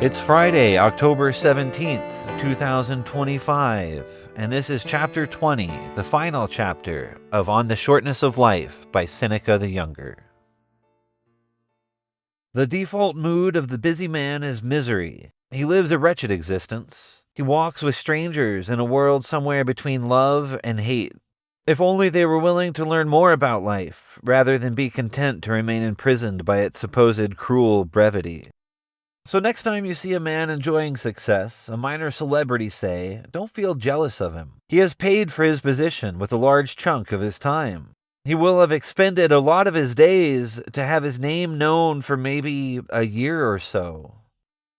It's Friday, October 17th, 2025, and this is Chapter 20, the final chapter of On the Shortness of Life by Seneca the Younger. The default mood of the busy man is misery. He lives a wretched existence. He walks with strangers in a world somewhere between love and hate. If only they were willing to learn more about life, rather than be content to remain imprisoned by its supposed cruel brevity. So next time you see a man enjoying success, a minor celebrity say, don't feel jealous of him. He has paid for his position with a large chunk of his time. He will have expended a lot of his days to have his name known for maybe a year or so.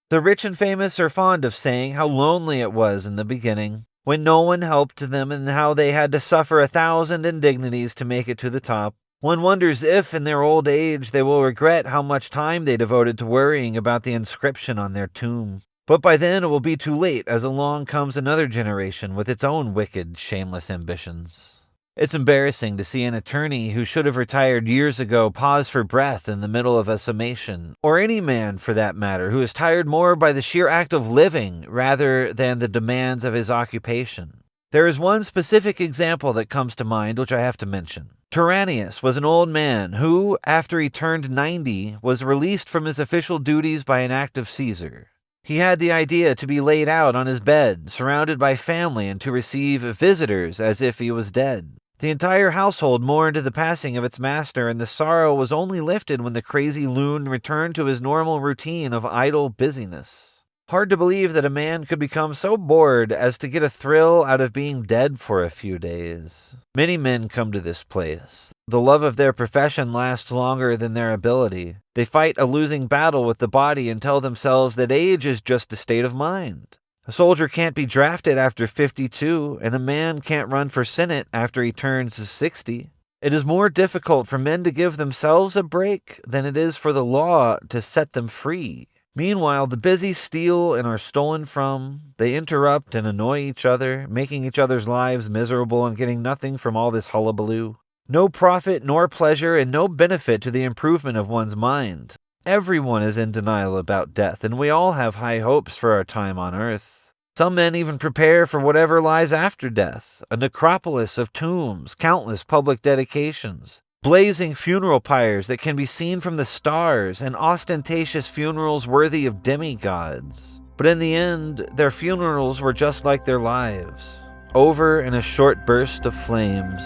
The rich and famous are fond of saying how lonely it was in the beginning, when no one helped them and how they had to suffer 1,000 indignities to make it to the top. One wonders if, in their old age, they will regret how much time they devoted to worrying about the inscription on their tomb. But by then it will be too late, as along comes another generation with its own wicked, shameless ambitions. It's embarrassing to see an attorney who should have retired years ago pause for breath in the middle of a summation, or any man, for that matter, who is tired more by the sheer act of living rather than the demands of his occupation. There is one specific example that comes to mind which I have to mention. Tyrannius was an old man who, after he turned 90, was released from his official duties by an act of Caesar. He had the idea to be laid out on his bed, surrounded by family, and to receive visitors as if he was dead. The entire household mourned the passing of its master, and the sorrow was only lifted when the crazy loon returned to his normal routine of idle busyness. Hard to believe that a man could become so bored as to get a thrill out of being dead for a few days. Many men come to this place. The love of their profession lasts longer than their ability. They fight a losing battle with the body and tell themselves that age is just a state of mind. A soldier can't be drafted after 52, and a man can't run for Senate after he turns 60. It is more difficult for men to give themselves a break than it is for the law to set them free. Meanwhile, the busy steal and are stolen from. They interrupt and annoy each other, making each other's lives miserable and getting nothing from all this hullabaloo. No profit nor pleasure and no benefit to the improvement of one's mind. Everyone is in denial about death, and we all have high hopes for our time on earth. Some men even prepare for whatever lies after death, a necropolis of tombs, countless public dedications, blazing funeral pyres that can be seen from the stars, and ostentatious funerals worthy of demi-gods. But in the end, their funerals were just like their lives, over in a short burst of flames.